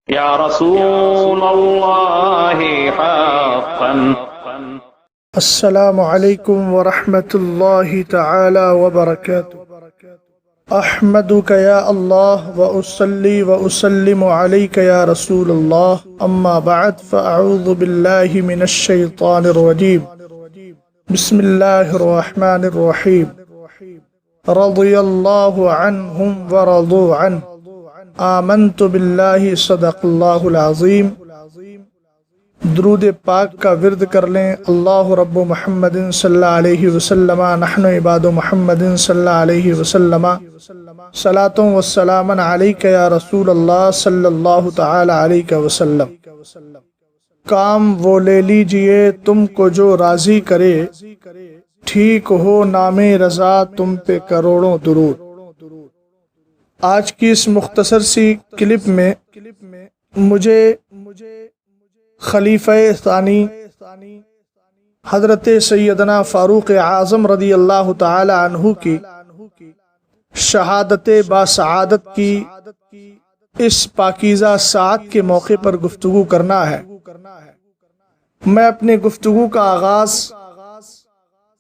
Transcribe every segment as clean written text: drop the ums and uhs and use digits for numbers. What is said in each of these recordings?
يا رسول الله حقا. السلام علیکم ورحمۃ اللہ تعالی وبرکاتہ۔ احمدک یا اللہ واصلی واسلم علیک یا رسول اللہ، اما بعد فاعوذ باللہ من الشیطان الرجیم، بسم اللہ الرحمن الرحیم۔ رضی اللہ عنہم ورضوا عنہ، آمنت باللہ صدق اللہ العظیم۔ درود پاک کا ورد کر لیں۔ اللہ رب محمد صلی اللہ علیہ وسلم، نحن عباد محمد صلی اللہ علیہ وسلم، صلاۃ و سلام علیک یا رسول اللہ صلی اللہ تعالی علیہ وسلم۔ کام وہ لے لیجئے تم کو جو راضی کرے، ٹھیک ہو نام رضا تم پہ کروڑوں درود۔ آج کی اس مختصر سی کلپ میں مجھے خلیفہ ثانی حضرت سیدنا فاروق اعظم رضی اللہ تعالی عنہ کی شہادت باسعادت کی اس پاکیزہ ساعت کے موقع پر گفتگو کرنا ہے۔ میں اپنے گفتگو کا آغاز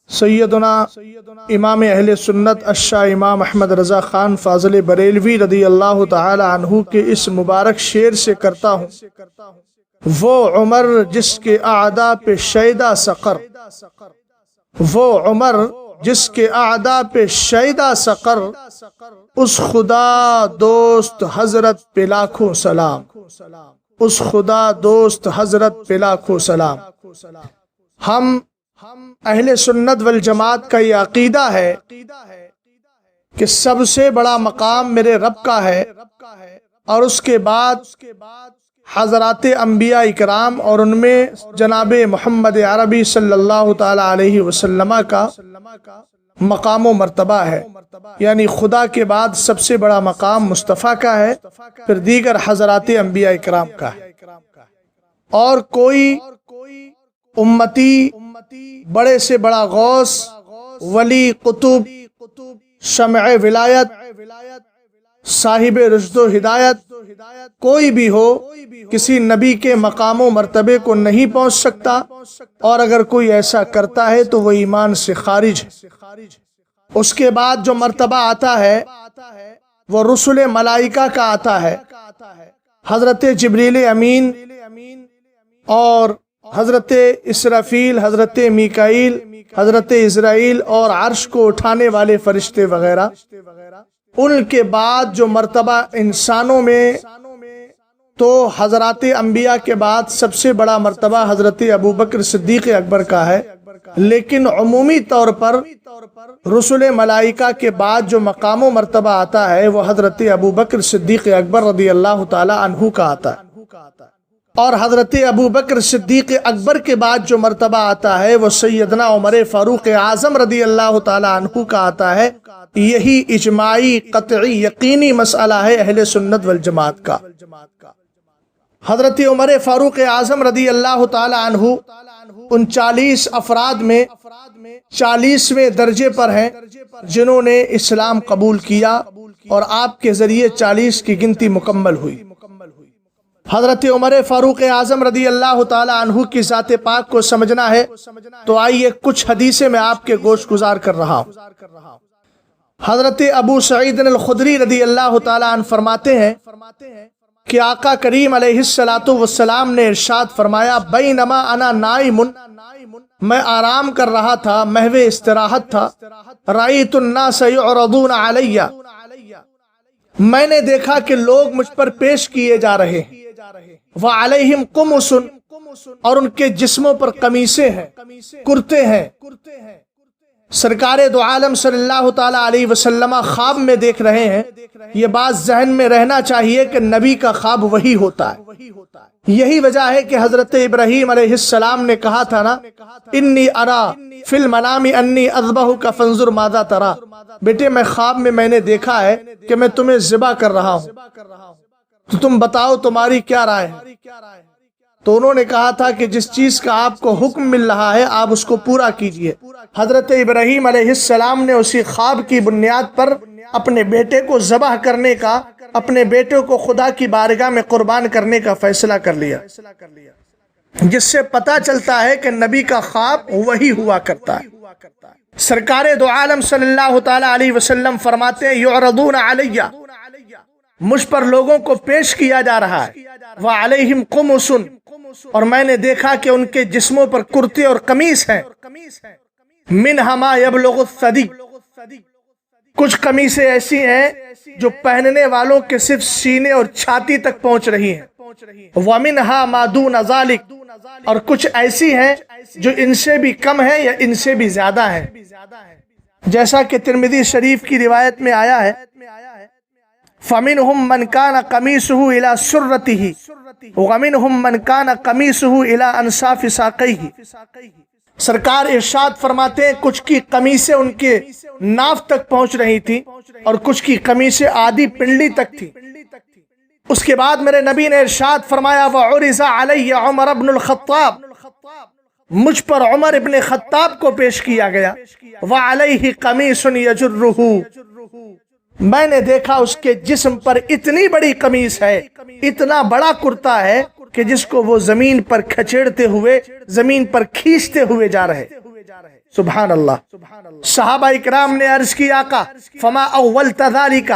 سیدنا امام اہل سنت الشاہ امام احمد رضا خان فاضل بریلوی رضی اللہ تعالی عنہ کے اس مبارک شعر سے کرتا ہوں۔ وہ عمر جس کے اعداء پہ شیدا سقر، وہ عمر جس کے اعداء پہ شیدا سقر، اس خدا دوست حضرت پہ لاکھوں سلام، اس خدا دوست حضرت پہ لاکھوں سلام۔ ہم اہل سنت والجماعت کا یہ عقیدہ ہے کہ سب سے بڑا مقام میرے رب کا ہے، اور اس کے بعد حضرات انبیاء اکرام اور ان میں جناب محمد عربی صلی اللہ تعالی علیہ وسلم کا مقام و مرتبہ ہے۔ یعنی خدا کے بعد سب سے بڑا مقام مصطفیٰ کا ہے، پھر دیگر حضرات انبیاء اکرام کا ہے۔ اور کوئی امتی بڑے سے بڑا غوث، ولی، قطب، شمع ولایت، صاحب رشد و ہدایت کوئی بھی ہو، کسی نبی کے مقام و مرتبے کو نہیں پہنچ سکتا، اور اگر کوئی ایسا کرتا ہے تو وہ ایمان سے خارج ہے۔ اس کے بعد جو مرتبہ آتا ہے وہ رسل ملائکہ کا آتا ہے۔ حضرت جبریل امین اور حضرت اسرافیل، حضرت میکائیل، حضرت اسرائیل اور عرش کو اٹھانے والے فرشتے وغیرہ۔ ان کے بعد جو مرتبہ انسانوں میں، تو حضرات انبیاء کے بعد سب سے بڑا مرتبہ حضرت ابوبکر صدیق اکبر کا ہے۔ لیکن عمومی طور پر رسل ملائکہ کے بعد جو مقام و مرتبہ آتا ہے وہ حضرت ابوبکر صدیق اکبر رضی اللہ تعالی عنہ کا آتا ہے، اور حضرت ابوبکر صدیق اکبر کے بعد جو مرتبہ آتا ہے وہ سیدنا عمر فاروق اعظم رضی اللہ تعالی عنہ کا آتا ہے۔ یہی اجماعی قطعی یقینی مسئلہ ہے اہل سنت والجماعت کا۔ حضرت عمر فاروق اعظم رضی اللہ تعالی عنہ ان 40 افراد میں 40ویں درجے پر ہیں جنہوں نے اسلام قبول کیا، اور آپ کے ذریعے 40 کی گنتی مکمل ہوئی۔ حضرت عمر فاروق اعظم رضی اللہ تعالی عنہ کی ذات پاک کو سمجھنا ہے تو آئیے کچھ حدیثیں میں آپ کے گوش گزار کر رہا ہوں۔ حضرت ابو سعید الخدری رضی اللہ تعالی عنہ فرماتے ہیں کہ آقا کریم علیہ السلام نے ارشاد فرمایا، بینما انا نائم، میں آرام کر رہا تھا، محو استراحت تھا، رأیت الناس یعرضون علی، میں نے دیکھا کہ لوگ مجھ پر پیش کیے جا رہے ہیں، وعلیہم قمص، اور ان کے جسموں پر قمیصیں ہیں، کرتے ہیں۔ سرکار دو عالم صلی اللہ تعالی علیہ وسلم خواب میں دیکھ رہے ہیں۔ یہ بات ذہن میں رہنا چاہیے کہ نبی کا خواب وہی ہوتا ہے۔ یہی وجہ ہے کہ حضرت ابراہیم علیہ السلام نے کہا تھا نا، انی ارا فی المنام انی اذبحک فانظر ماذا ترا، بیٹے میں نے دیکھا ہے کہ میں تمہیں ذبح کر رہا ہوں، تو تم بتاؤ تمہاری کیا رائے ہے۔ تو انہوں نے کہا تھا کہ جس چیز کا آپ کو حکم مل رہا ہے آپ اس کو پورا کیجئے۔ حضرت ابراہیم علیہ السلام نے اسی خواب کی بنیاد پر اپنے بیٹے کو ذبح کرنے کا، اپنے بیٹے کو خدا کی بارگاہ میں قربان کرنے کا فیصلہ کر لیا، جس سے پتہ چلتا ہے کہ نبی کا خواب وہی ہوا کرتا ہے۔ سرکار دو عالم صلی اللہ تعالی علیہ وسلم فرماتے ہیں یعرضون علیہ، مجھ پر لوگوں کو پیش کیا جا رہا ہے، وعلیہم قمص، اور میں نے دیکھا کہ ان کے جسموں پر کرتے اور قمیص ہیں، منہا ما یبلغ الثدی، کچھ قمیصیں ایسی ہیں جو پہننے والوں کے صرف سینے اور چھاتی تک پہنچ رہی ہیں، ومنہا ما دون ذالک، اور کچھ ایسی ہیں جو ان سے بھی کم ہیں یا ان سے بھی زیادہ ہیں، جیسا کہ ترمذی شریف کی روایت میں آیا ہے فَمِنْهُمْ مَنْ كَانَ قَمِيصُهُ إِلَى سُرَّتِهِ وَمِنْهُمْ مَنْ كَانَ قَمِيصُهُ إِلَى أَنْصَافِ سَاقَيْهِ۔ سرکار ارشاد فرماتے ہیں کچھ کی قمیصیں ان کے ناف تک پہنچ رہی تھی اور کچھ کی قمیصیں آدھی پنڈلی تک تھی۔ اس کے بعد میرے نبی نے ارشاد فرمایا وَعُرِضَ عَلَيَّ عُمَرَ بْنُ الْخَطَّابِ، مجھ پر عمر ابن خطاب کو پیش کیا گیا، وَعَلَيْهِ قَمِيصٌ يَجُرُّهُ، میں نے دیکھا اس کے جسم پر اتنی بڑی قمیص ہے، اتنا بڑا کرتا ہے کہ جس کو وہ زمین پر کھچیڑتے ہوئے، زمین پر کھینچتے ہوئے جا رہے۔ سبحان اللہ۔ صحابہ اکرام نے عرض کی آقا فما اولت ذالک،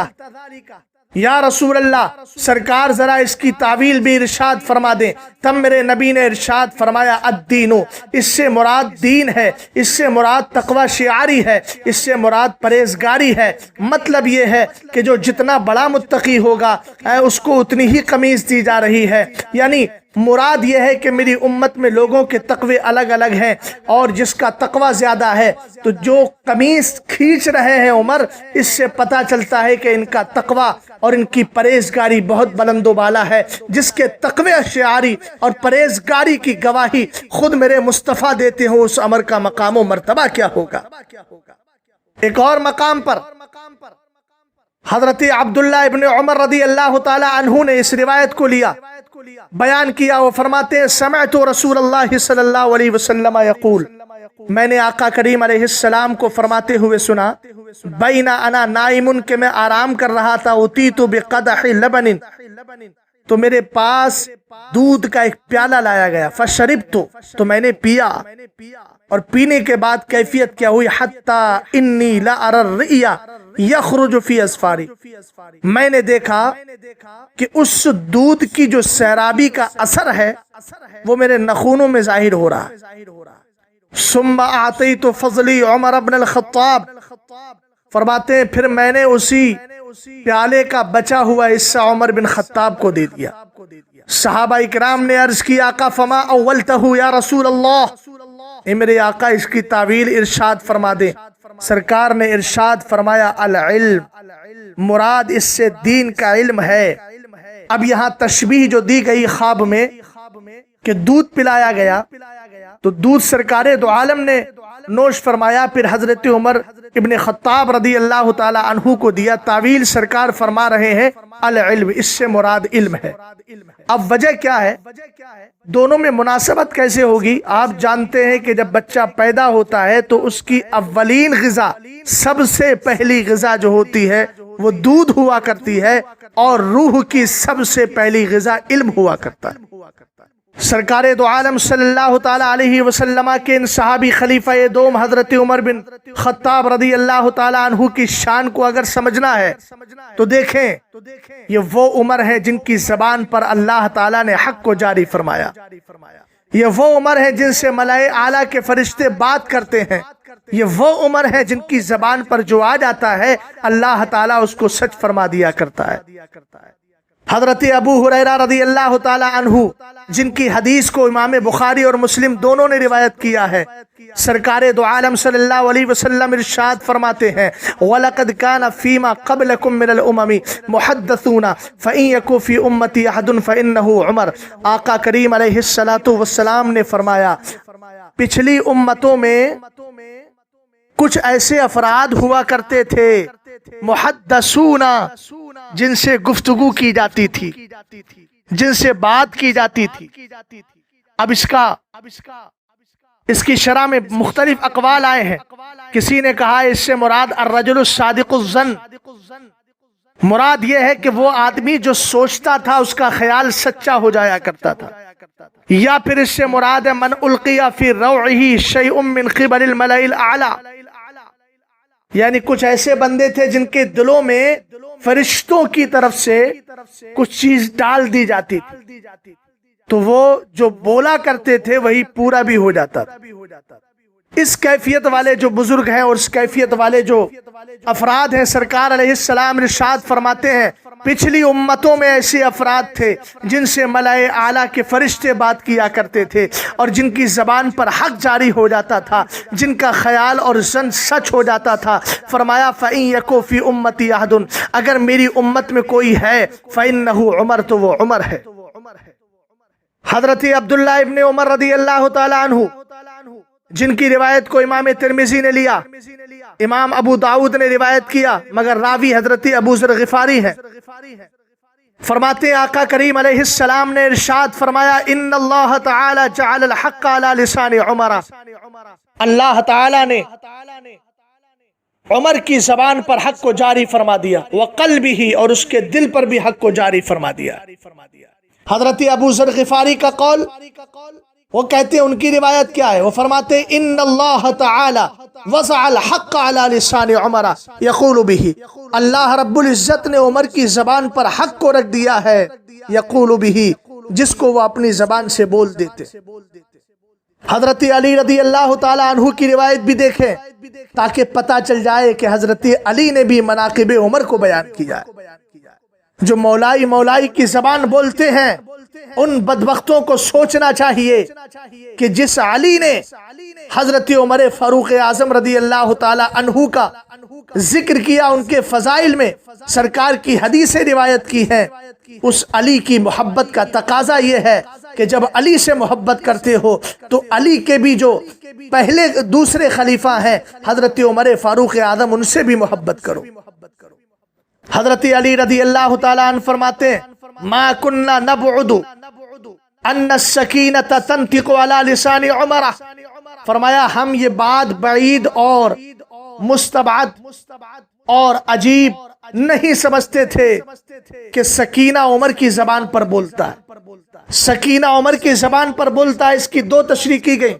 یا رسول اللہ سرکار ذرا اس کی تعویل بھی ارشاد فرما دیں۔ تب میرے نبی نے ارشاد فرمایا الدین، اس سے مراد دین ہے، اس سے مراد تقوی شعاری ہے، اس سے مراد پرہیزگاری ہے۔ مطلب یہ ہے کہ جو جتنا بڑا متقی ہوگا اس کو اتنی ہی قمیص دی جا رہی ہے، یعنی مراد یہ ہے کہ میری امت میں لوگوں کے تقوی الگ الگ ہیں، اور جس کا تقوی زیادہ ہے تو جو قمیص کھینچ رہے ہیں عمر، اس سے پتہ چلتا ہے کہ ان کا تقوی اور ان کی پرہیزگاری بہت بلند و بالا ہے، جس کے تقوی شعاری اور پرہیزگاری کی گواہی خود میرے مصطفیٰ دیتے ہوں، اس عمر کا مقام و مرتبہ کیا ہوگا۔ ایک اور مقام پر حضرت عبداللہ ابن عمر رضی اللہ تعالی عنہ نے اس روایت کو لیا، بیان کیا، وہ فرماتے ہیں سمعت رسول اللہ صلی اللہ علیہ وسلم یقول، میں نے آقا کریم علیہ السلام کو فرماتے ہوئے سنا، بین انا نائم، کہ میں آرام کر رہا تھا، اتیت بقدح لبن، تو میرے پاس دودھ کا ایک پیالہ لایا گیا، فشربت، تو میں نے پیا، اور پینے کے بعد کیفیت کیا ہوئی، حتی انی لا اری الرئی یخرج فی اسفاری، میں نے دیکھا کہ اس دودھ کی جو سیرابی کا اثر ہے وہ میرے نخونوں میں ظاہر ہو رہا ہے۔ ثم اعطیت فضلی عمر بن الخطاب، فرماتے ہیں پھر میں نے اسی پیالے کا بچا ہوا حصہ عمر بن خطاب کو دے دیا۔ صحابہ اکرام نے عرض کی آقا فما اولتہ یا رسول اللہ، اے میرے آقا اس کی تعویل ارشاد فرما دیں۔ سرکار نے ارشاد فرمایا العلم، مراد اس سے دین کا علم ہے۔ اب یہاں تشبیہ جو دی گئی خواب میں کہ دودھ پلایا گیا، تو دودھ سرکار دو عالم نے نوش فرمایا، پھر حضرت عمر ابن خطاب رضی اللہ تعالی عنہ کو دیا۔ تعویل سرکار فرما رہے ہیں العلم، اس سے مراد علم ہے۔ اب وجہ کیا ہے، دونوں میں مناسبت کیسے ہوگی؟ آپ جانتے ہیں کہ جب بچہ پیدا ہوتا ہے تو اس کی اولین غذا، سب سے پہلی غذا جو ہوتی ہے وہ دودھ ہوا کرتی ہے، اور روح کی سب سے پہلی غذا علم ہوا کرتا ہے۔ سرکار دو عالم صلی اللہ تعالی علیہ وسلم کے ان صحابی خلیفہ دوم حضرت عمر بن خطاب رضی اللہ تعالی عنہ کی شان کو اگر سمجھنا ہے تو دیکھیں، یہ وہ عمر ہیں جن کی زبان پر اللہ تعالی نے حق کو جاری فرمایا، یہ وہ عمر ہیں جن سے ملائے اعلیٰ کے فرشتے بات کرتے ہیں، یہ وہ عمر ہے جن کی زبان پر جو آ جاتا ہے اللہ تعالیٰ اس کو سچ فرما دیا کرتا ہے۔ حضرت ابو ہریرہ رضی اللہ تعالی عنہ جن کی حدیث کو امام بخاری اور مسلم دونوں نے روایت کیا ہے، سرکار دو عالم صلی اللہ علیہ وسلم ارشاد فرماتے ہیں وَلَقَدْ كَانَ فِي مَا قَبْلَكُم مِّنَ الْأُمَمِ مُحَدَّثُونَ فَإِن يَكُن فِي أُمَّتِي أَحَدٌ فَإِنَّهُ عُمَرٌ۔ آقا کریم علیہ السلام نے فرمایا پچھلی امتوں میں کچھ ایسے افراد ہوا کرتے تھے محدثون، جن سے گفتگو کی جاتی تھی، جن سے بات کی جاتی تھی، اب اس کی شرح میں مختلف اقوال آئے ہیں. کسی نے کہا اس سے مراد الرجل الصادق الظن، مراد یہ ہے کہ وہ آدمی جو سوچتا تھا اس کا خیال سچا ہو جایا کرتا تھا. یا پھر اس سے مراد ہے من القی فی روعہ شیء من قبل الملأ الاعلی، یعنی کچھ ایسے بندے تھے جن کے دلوں میں فرشتوں کی طرف سے کچھ چیز ڈال دی جاتی تھی، تو وہ جو بولا کرتے تھے وہی پورا بھی ہو جاتا تھا. اس کیفیت والے جو بزرگ ہیں اور اس کیفیت والے جو افراد ہیں، سرکار علیہ السلام ارشاد فرماتے ہیں پچھلی امتوں میں ایسے افراد تھے جن سے ملائے اعلیٰ کے فرشتے بات کیا کرتے تھے اور جن کی زبان پر حق جاری ہو جاتا تھا، جن کا خیال اور ظن سچ ہو جاتا تھا. فرمایا فَإِن يَكُ فِي أُمَّتِي أَحَدٌ، اگر میری امت میں کوئی ہے فَإِنَّهُ عمر، تو وہ عمر ہے. حضرت عبداللہ ابن عمر رضی اللہ تعالی عنہ جن کی روایت کو امام ترمذی نے لیا، امام ابو داؤد نے روایت کیا، مگر راوی حضرت ابو ذر غفاری ہے. فرماتے ہیں آقا کریم علیہ السلام نے ارشاد فرمایا ان اللہ تعالی جعل الحق علی لسان عمر، اللہ تعالی نے عمر کی زبان پر حق کو جاری فرما دیا، وقلبہ، اور اس کے دل پر بھی حق کو جاری فرما دیا. حضرت ابو ذر غفاری کا قول، وہ کہتے ہیں ان کی روایت کیا ہے، وہ فرماتے ہیں ان اللہ تعالی وضع الحق علی لسان عمر یقول بہ، اللہ رب العزت نے عمر کی زبان پر حق کو رکھ دیا ہے، یقول بہ، جس کو وہ اپنی زبان سے بول دیتے. حضرت علی رضی اللہ تعالی عنہ کی روایت بھی دیکھیں تاکہ پتہ چل جائے کہ حضرت علی نے بھی مناقب عمر کو بیان کیا ہے. جو مولائی کی زبان بولتے ہیں ان بدبختوں کو سوچنا چاہیے کہ جس علی نے حضرت عمر فاروق اعظم رضی اللہ تعالی عنہ کا ذکر کیا، ان کے فضائل میں سرکار کی حدیثیں روایت کی ہیں، اس علی کی محبت کا تقاضا یہ ہے کہ جب علی سے محبت کرتے ہو تو علی کے بھی جو پہلے دوسرے خلیفہ ہیں حضرت عمر فاروق اعظم، ان سے بھی محبت کرو. حضرت علی رضی اللہ تعالی عنہ فرماتے ہیں ما کننا نبعد ان السکینۃ تنطق علی لسان عمر، فرمایا ہم یہ بات بعید اور مستبعد اور عجیب نہیں سمجھتے تھے کہ سکینہ عمر کی زبان پر بولتا ہے. سکینہ عمر کی زبان پر بولتا ہے، اس کی دو تشریح کی گئی.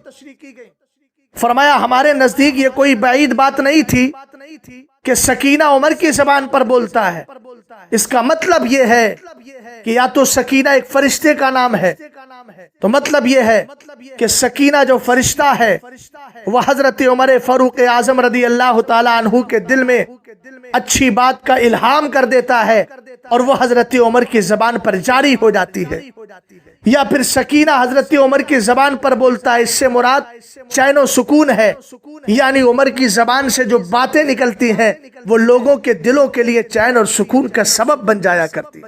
فرمایا ہمارے نزدیک یہ کوئی بعید بات نہیں تھی کہ سکینہ عمر کی زبان پر بولتا ہے. اس کا مطلب یہ ہے کہ یا تو سکینہ ایک فرشتے کا نام ہے، تو مطلب یہ ہے کہ سکینہ جو فرشتہ ہے وہ حضرت عمر فاروق اعظم رضی اللہ تعالی عنہ کے دل میں اچھی بات کا الہام کر دیتا ہے اور وہ حضرت عمر کی زبان پر جاری ہو جاتی ہے. یا پھر سکینہ حضرت عمر کی زبان پر بولتا ہے، اس سے مراد چین و سکون ہے، یعنی عمر کی زبان سے جو باتیں نکلتی ہیں وہ لوگوں کے دلوں کے لیے چین اور سکون کا سبب بن جایا کرتی.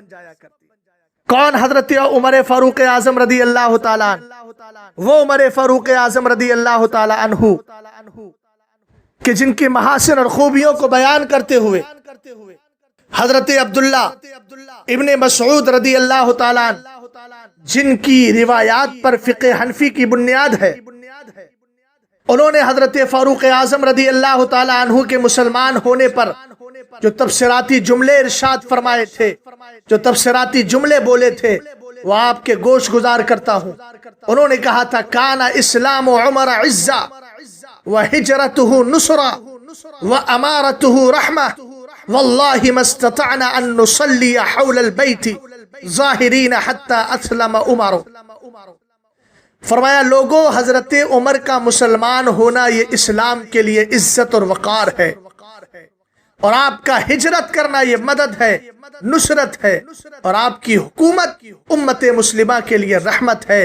کون؟ حضرت عمر فاروق اعظم رضی اللہ تعالی عنہ، وہ عمر فاروق اعظم رضی اللہ تعالی عنہ کہ جن کی محاسن اور خوبیوں کو بیان کرتے ہوئے حضرت عبداللہ ابن مسعود رضی اللہ تعالی عنہ جن کی روایات پر فقہ حنفی کی بنیاد ہے، انہوں نے حضرت فاروق اعظم رضی اللہ تعالی عنہ کے مسلمان ہونے پر جو تبصراتی جملے ارشاد فرمائے تھے، جو تبصراتی جملے بولے تھے، وہ آپ کے گوش گزار کرتا ہوں. انہوں نے کہا تھا کان اسلام عمر عزا وہجرتہ نصرا وامارتہ رحمہ واللہ ما استطعنا ان نصلی حول البیت ظاہرین حتی اسلم عمر. فرمایا لوگوں، حضرت عمر کا مسلمان ہونا یہ اسلام کے لیے عزت اور وقار ہے، اور آپ کا ہجرت کرنا یہ مدد ہے، نصرت ہے، اور آپ کی حکومت امت مسلمہ کے لیے رحمت ہے.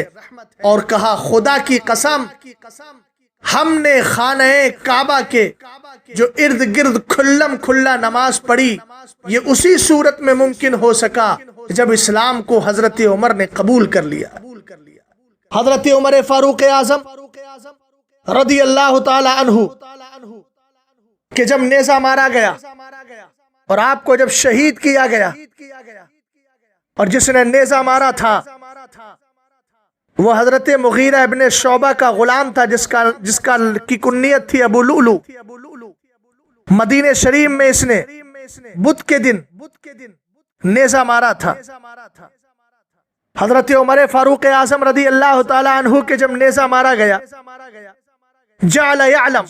اور کہا خدا کی قسم ہم نے خانہ کعبہ کے جو ارد گرد کھلم کھلا نماز پڑھی یہ اسی صورت میں ممکن ہو سکا جب اسلام کو حضرت عمر نے قبول کر لیا. حضرت عمر فاروق اعظم رضی اللہ تعالی عنہ کہ جب نیزہ مارا گیا اور آپ کو جب شہید کیا گیا، اور جس نے نیزہ مارا تھا وہ حضرت مغیرہ ابن شعبہ کا غلام تھا جس کا کی کنیت تھی ابو لؤلؤ۔ مدینہ شریف میں اس نے بدھ کے دن نیزہ مارا تھا۔ حضرت عمر فاروق اعظم رضی اللہ تعالی عنہ کے جب نیزہ مارا گیا، جعل یعلم،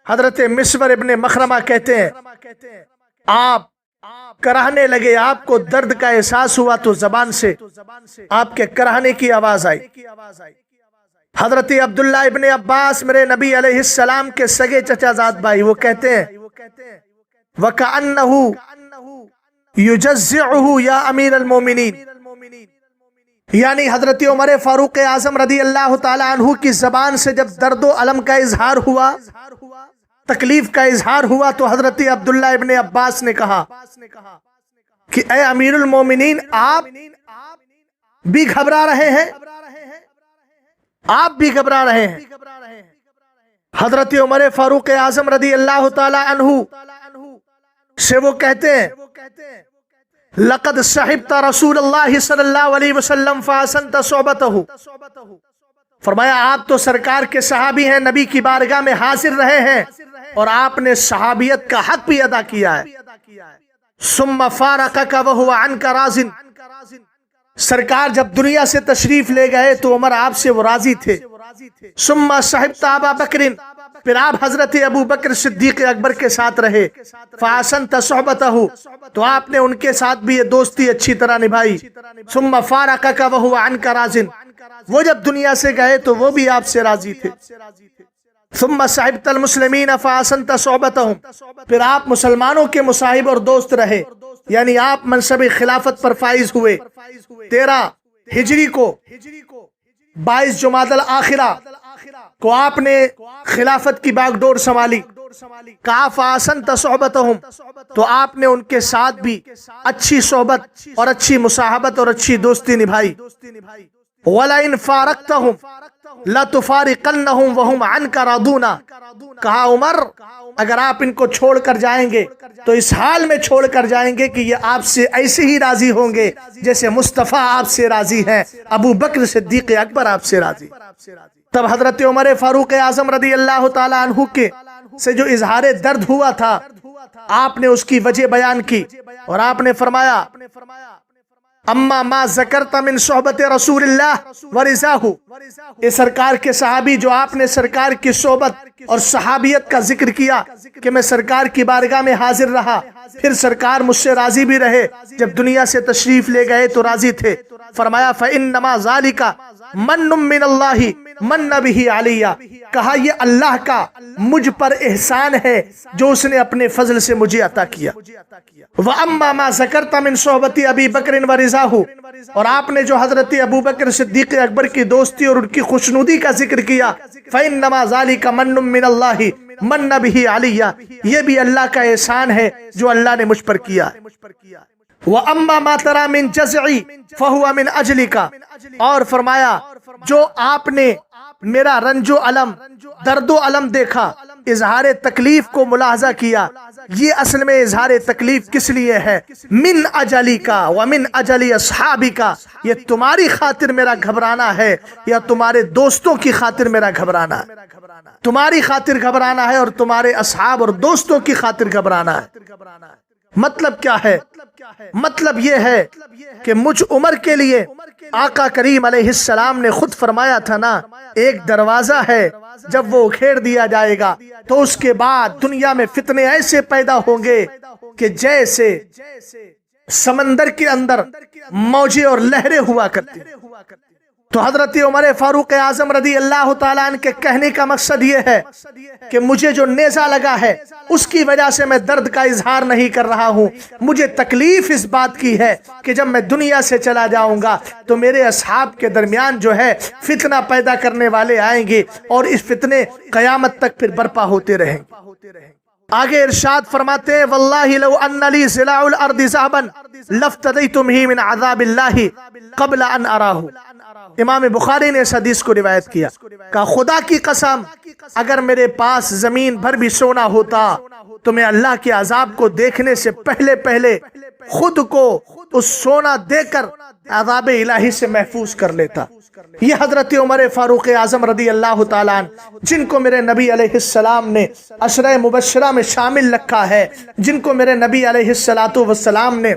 حضرت مسور ابن مخرمہ کہتے ہیں آپ کراہنے لگے، آپ کو درد کا احساس ہوا تو زبان سے آپ کے کراہنے کی آواز آئی۔ حضرت عبداللہ ابن عباس میرے نبی علیہ السلام کے سگے چچا زاد بھائی، وہ کہتے ہیں وَكَأَنَّهُ يُجَزِّعُهُ یا امیر المومنین، یعنی حضرت عمر فاروق اعظم رضی اللہ تعالی عنہ کی زبان سے جب درد و علم کا اظہار ہوا، تکلیف کا اظہار ہوا، تو حضرت عبداللہ ابن عباس نے کہا کہ اے امیر المومنین، آپ بھی گھبرا رہے ہیں، آپ بھی گھبرا رہے ہیں۔ حضرت عمر فاروق اعظم رضی اللہ تعالی عنہ سے وہ کہتے ہیں لقد صحبت رسول اللہ صلی اللہ علیہ وسلم فاحسنت صحبتہ، فرمایا آپ تو سرکار کے صحابی ہیں، نبی کی بارگاہ میں حاضر رہے ہیں اور آپ نے صحابیت کا حق بھی ادا کیا ہے۔ ثم فارقک وهو عنک راض، سرکار جب دنیا سے تشریف لے گئے تو عمر آپ سے وہ راضی تھے۔ ثم صحبت ابا بکر، پھر آپ حضرت ابو بکر صدیق اکبر کے ساتھ رہے، فاحسنت صحبتہ، تو آپ نے ان کے ساتھ بھی یہ دوستی اچھی طرح نبھائی۔ ثم فارقک وهو عنک راض، وہ جب دنیا سے گئے تو وہ بھی آپ سے راضی تھے۔ ثم صحبت المسلمین فاحسنت صحبتهم، پھر آپ مسلمانوں کے مصاحب اور دوست رہے، یعنی آپ منصب خلافت پر فائز ہوئے۔ 13 ہجری کو 22 جمادی الاخرہ کو آپ نے خلافت کی باغ ڈور سنبھالی۔ کہا فاحسنت صحبتهم، تو آپ نے ان کے ساتھ بھی اچھی صحبت اور اچھی مصاحبت اور اچھی دوستی نبھائی۔ وَلَئِنْ فَارَقْتَهُمْ لَتُفَارِقَنَّهُمْ وَهُمْ عَنْكَ رَاضُونَ، کہا عمر اگر آپ ان کو چھوڑ کر جائیں گے تو اس حال میں چھوڑ کر جائیں گے کہ یہ آپ سے ایسے ہی راضی ہوں گے جیسے مصطفیٰ آپ سے راضی ہیں، ابو بکر صدیق اکبر آپ سے راضی۔ تب حضرت عمر فاروق اعظم رضی اللہ تعالی عنہ کے سے جو اظہار درد ہوا تھا، آپ نے اس کی وجہ بیان کی اور آپ نے فرمایا اما ما ذکرت من صحبت رسول اللہ ورضاہ، یہ سرکار کے صحابی جو آپ نے سرکار کی صحبت اور صحابیت کا ذکر کیا کہ میں سرکار کی بارگاہ میں حاضر رہا، پھر سرکار مجھ سے راضی بھی رہے، جب دنیا سے تشریف لے گئے تو راضی تھے۔ فرمایا فإنما ذالک من من اللہ من به علی، کہا یہ اللہ کا مجھ پر احسان ہے جو اس نے اپنے فضل سے مجھے عطا کیا۔ وَأَمَّا مَا ذَكَرْتَ مِن صُحْبَةِ أَبِي بَكْرٍ وَرِضَاهُ، اور آپ نے جو حضرت ابو بکر صدیق اکبر کی دوستی اور ان کی خوشنودی کا ذکر کیا، فَإِنَّمَا ذَلِكَ مَنٌّ مِّنَ اللَّهِ مَنَّ بِهِ عَلِيَّ، یہ بھی اللہ کا احسان ہے جو اللہ نے مجھ پر کیا۔ وَأَمَّا مَا تَرَى مِن جَزْعِي فَهُوَ مِنْ أَجْلِكَ، اور فرمایا جو آپ نے میرا رنج و علم، درد و علم دیکھا، اظہار تکلیف کو ملاحظہ کیا، یہ اصل میں اظہار تکلیف کس لیے ہے؟ من اجلی کا ومن اجلی اصحابی کا، یہ تمہاری خاطر میرا گھبرانا ہے یا تمہارے دوستوں کی خاطر میرا گھبرانا ہے؟ تمہاری خاطر گھبرانا ہے اور تمہارے اصحاب اور دوستوں کی خاطر گھبرانا ہے۔ مطلب کیا ہے؟ مطلب یہ ہے کہ مجھ عمر کے لیے آقا کریم علیہ السلام نے خود فرمایا تھا نا، ایک دروازہ ہے جب وہ اکھیڑ دیا جائے گا تو اس کے بعد دنیا میں فتنے ایسے پیدا ہوں گے کہ جیسے سمندر کے اندر موجیں اور لہریں ہوا کرتی۔ تو حضرت عمر فاروق اعظم رضی اللہ تعالیٰ عنہ کے کہنے کا مقصد یہ ہے کہ مجھے جو نیزہ لگا ہے اس کی وجہ سے میں درد کا اظہار نہیں کر رہا ہوں، مجھے تکلیف اس بات کی ہے کہ جب میں دنیا سے چلا جاؤں گا تو میرے اصحاب کے درمیان جو ہے فتنہ پیدا کرنے والے آئیں گے اور اس فتنے قیامت تک پھر برپا ہوتے رہیں گے۔ آگے ارشاد فرماتے ہیں واللہ لو ان لی ضلاع الارض ذهبا لافتدیتمہ من عذاب اللہ قبل ان اراہ۔ امام بخاری نے اس حدیث کو روایت کیا، کہا خدا کی قسم اگر میرے پاس زمین بھر بھی سونا ہوتا تمہیں اللہ کے عذاب کو دیکھنے سے پہلے پہلے خود کو اس سونا دے کر عذاب الہی سے محفوظ کر لیتا۔ یہ حضرت عمر فاروق اعظم رضی اللہ تعالیٰ عنہ، جن کو میرے نبی علیہ السلام نے عشرہ مبشرہ میں شامل رکھا ہے، جن کو میرے نبی علیہ السلام نے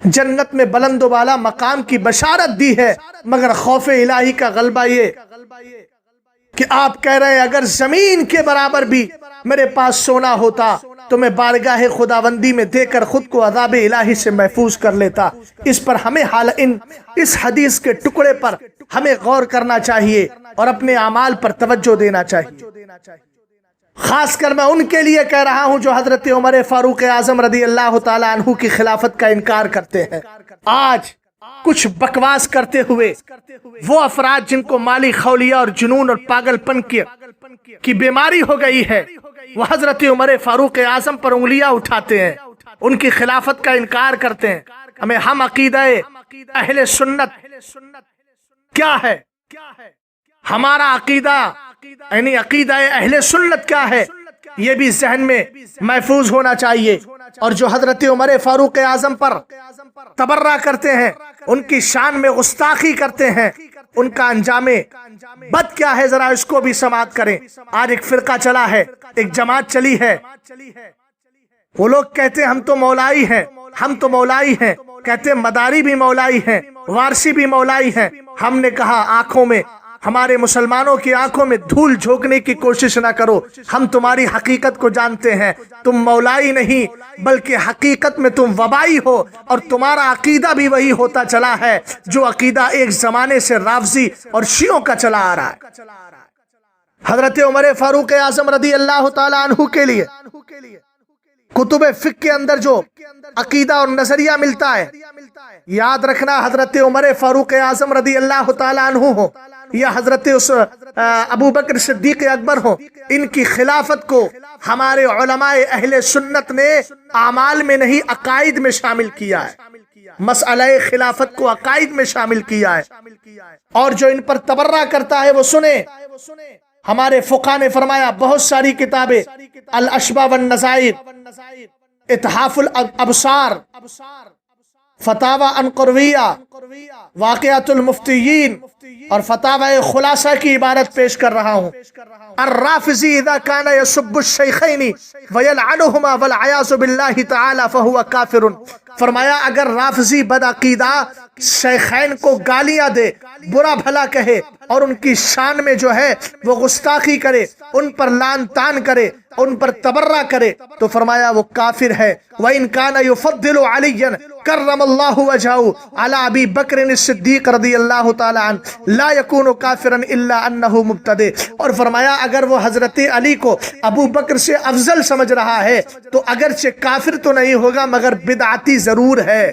جنت میں بلند و بالا مقام کی بشارت دی ہے، مگر خوف الہی کا غلبہ یہ کہ آپ کہہ رہے ہیں اگر زمین کے برابر بھی میرے پاس سونا ہوتا تو میں بارگاہ خداوندی میں دے کر خود کو عذاب الہی سے محفوظ کر لیتا۔ اس پر ہمیں اس حدیث کے ٹکڑے پر ہمیں غور کرنا چاہیے اور اپنے اعمال پر توجہ دینا چاہیے۔ خاص کر میں ان کے لیے کہہ رہا ہوں جو حضرت عمر فاروق اعظم رضی اللہ تعالیٰ عنہ کی خلافت کا انکار کرتے ہیں۔ آج کچھ بکواس کرتے ہوئے وہ افراد جن کو مالی خولیہ اور جنون اور پاگل پن کی بیماری ہو گئی ہے، وہ حضرت عمر فاروق اعظم پر انگلیاں اٹھاتے ہیں، ان کی خلافت کا انکار کرتے ہیں۔ ہم عقیدہ اہل سنت کیا ہے؟ ہمارا عقیدہ یعنی عقیدہ اہل سنت کیا ہے، یہ بھی ذہن میں محفوظ ہونا چاہیے۔ اور جو حضرت عمر فاروق اعظم پر تبرہ کرتے ہیں، ان کی شان میں گستاخی کرتے ہیں، ان کا انجام بد کیا ہے ذرا اس کو بھی سماعت کریں۔ آج ایک فرقہ چلا ہے، ایک جماعت چلی ہے، وہ لوگ کہتے ہیں ہم تو مولائی ہیں، ہم تو مولائی ہیں، کہتے ہیں مداری بھی مولائی ہیں، وارثی بھی مولائی ہیں۔ ہم نے کہا آنکھوں میں، ہمارے مسلمانوں کی آنکھوں میں دھول جھونکنے کی کوشش نہ کرو، ہم تمہاری حقیقت کو جانتے ہیں، تم مولائی نہیں بلکہ حقیقت میں تم وبائی ہو، اور تمہارا عقیدہ بھی وہی ہوتا چلا ہے جو عقیدہ ایک زمانے سے رافضی اور شیعوں کا چلا آ رہا ہے۔ حضرت عمر فاروق اعظم رضی اللہ تعالیٰ عنہ کے لیے کتب فقہ کے اندر جو عقیدہ اور نظریہ ملتا ہے، یاد رکھنا حضرت عمر فاروق اعظم رضی اللہ تعالیٰ عنہ ہو یا حضرت ابو بکر صدیق اکبر ہو، ان کی خلافت کو ہمارے علماء اہل سنت نے اعمال میں نہیں عقائد میں شامل کیا ہے، مسئلہ خلافت کو عقائد میں شامل کیا ہے۔ اور جو ان پر تبرہ کرتا ہے وہ سنے، ہمارے فقہ نے فرمایا بہت ساری کتابیں، الاشباح والنظائر، اتحاف الابصار، فتاوی انقرویہ، واقعات المفتیین اور فتاوی خلاصہ کی عبارت پیش کر رہا ہوں۔ الرافضی اذا کان یسب الشیخین ویلعنہما والعیاذ باللہ تعالی فہو کافر۔ فرمایا اگر رافضی بدعقیدہ شیخین کو گالیاں دے، برا بھلا کہے اور ان کی شان میں جو ہے وہ گستاخی کرے، ان پر لعن طعن کرے، ان پر تبرہ کرے، تو فرمایا وہ کافر ہے۔ وَإِن كَانَ يُفَضِّلُ عَلِيًّا كَرَّمَ اللَّهُ وَجْهَهُ عَلَى أَبِي بَكْرٍ الصِّدِّيقِ رضی اللہ تعالی عنہ لا يكون كافرا الا انه مبتدع۔ اور فرمایا اگر وہ حضرت علی کو ابو بکر سے افضل سمجھ رہا ہے تو اگرچہ کافر تو نہیں ہوگا مگر بدعتی ضرور ہے۔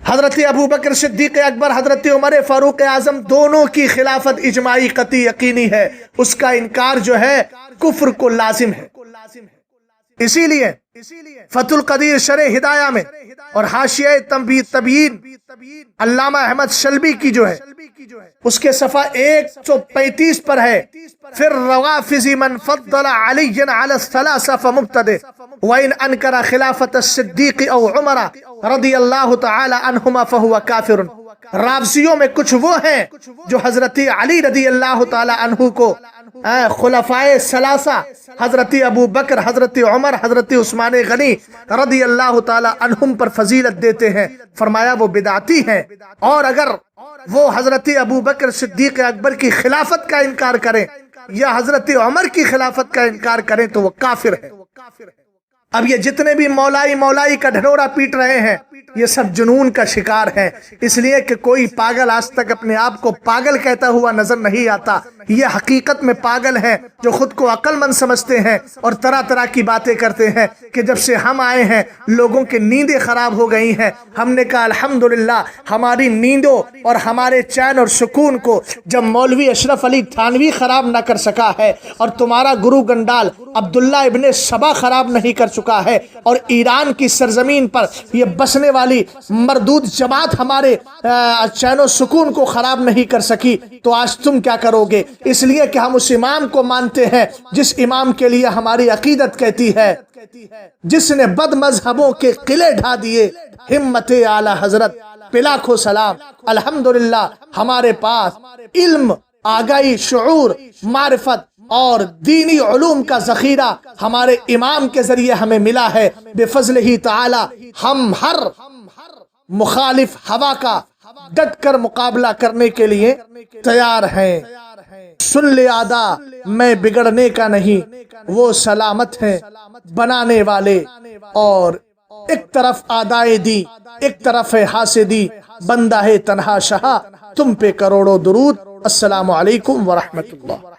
حضرت ابو بکر صدیق اکبر، حضرت عمر فاروق اعظم دونوں کی خلافت اجماعی قطعی یقینی ہے، اس کا انکار جو ہے کفر کو لازم ہے۔ اسی لیے فتح القدیر شرح ہدایہ میں اور حاشیہ تبیین علامہ احمد شلبی کی جو ہے اس کے صفحہ 135 پر ہے، پھر روافض من فضل علی علی الثلاثہ فمبتدع وان انکر خلافت الصدیق او عمر رضی اللہ تعالی عنہما فہو کافر۔ رافضیوں میں کچھ وہ ہیں جو حضرت علی رضی اللہ تعالی عنہ کو خلفائے ثلاثہ حضرت ابو بکر، حضرت عمر، حضرت عثمان غنی رضی اللہ تعالی عنہم پر فضیلت دیتے ہیں۔ فرمایا وہ بدعتی ہیں، اور اگر وہ حضرت ابو بکر صدیق اکبر کی خلافت کا انکار کریں یا حضرت عمر کی خلافت کا انکار کریں تو وہ کافر ہے۔ اب یہ جتنے بھی مولائی کا ڈھنورا پیٹ رہے ہیں یہ سب جنون کا شکار ہیں، اس لیے کہ کوئی پاگل آج تک اپنے آپ کو پاگل کہتا ہوا نظر نہیں آتا۔ یہ حقیقت میں پاگل ہیں جو خود کو عقل مند سمجھتے ہیں اور طرح طرح کی باتیں کرتے ہیں کہ جب سے ہم آئے ہیں لوگوں کی نیندیں خراب ہو گئی ہیں۔ ہم نے کہا الحمدللہ ہماری نیندوں اور ہمارے چین اور سکون کو جب مولوی اشرف علی تھانوی خراب نہ کر سکا ہے اور تمہارا گرو گنڈال عبداللہ ابن سبا خراب نہیں کر سکا چکا ہے، اور ایران کی سرزمین پر یہ بسنے والی مردود جماعت ہمارے چین و سکون کو خراب نہیں کر سکی، تو آج تم کیا کرو گے؟ اس لیے کہ ہم اس امام کو مانتے ہیں جس امام کے لیے ہماری عقیدت کہتی ہے، جس نے بد مذہبوں کے قلعے ڈھا دیے، ہمت اعلی حضرت پہ لاکھوں سلام۔ الحمدللہ ہمارے پاس علم، آگاہی، شعور، معرفت اور دینی علوم کا ذخیرہ ہمارے امام کے ذریعے ہمیں ملا ہے، بفضلہ تعالی ہم ہر مخالف ہوا کا ڈٹ کر مقابلہ کرنے کے لیے تیار ہیں۔ سن لے آدا میں بگڑنے کا نہیں، وہ سلامت ہیں بنانے والے، اور ایک طرف آدائے دی، ایک طرف ہے حاسدی، بندہ ہے تنہا شہا، تم پہ کروڑوں درود۔ السلام علیکم ورحمۃ اللہ۔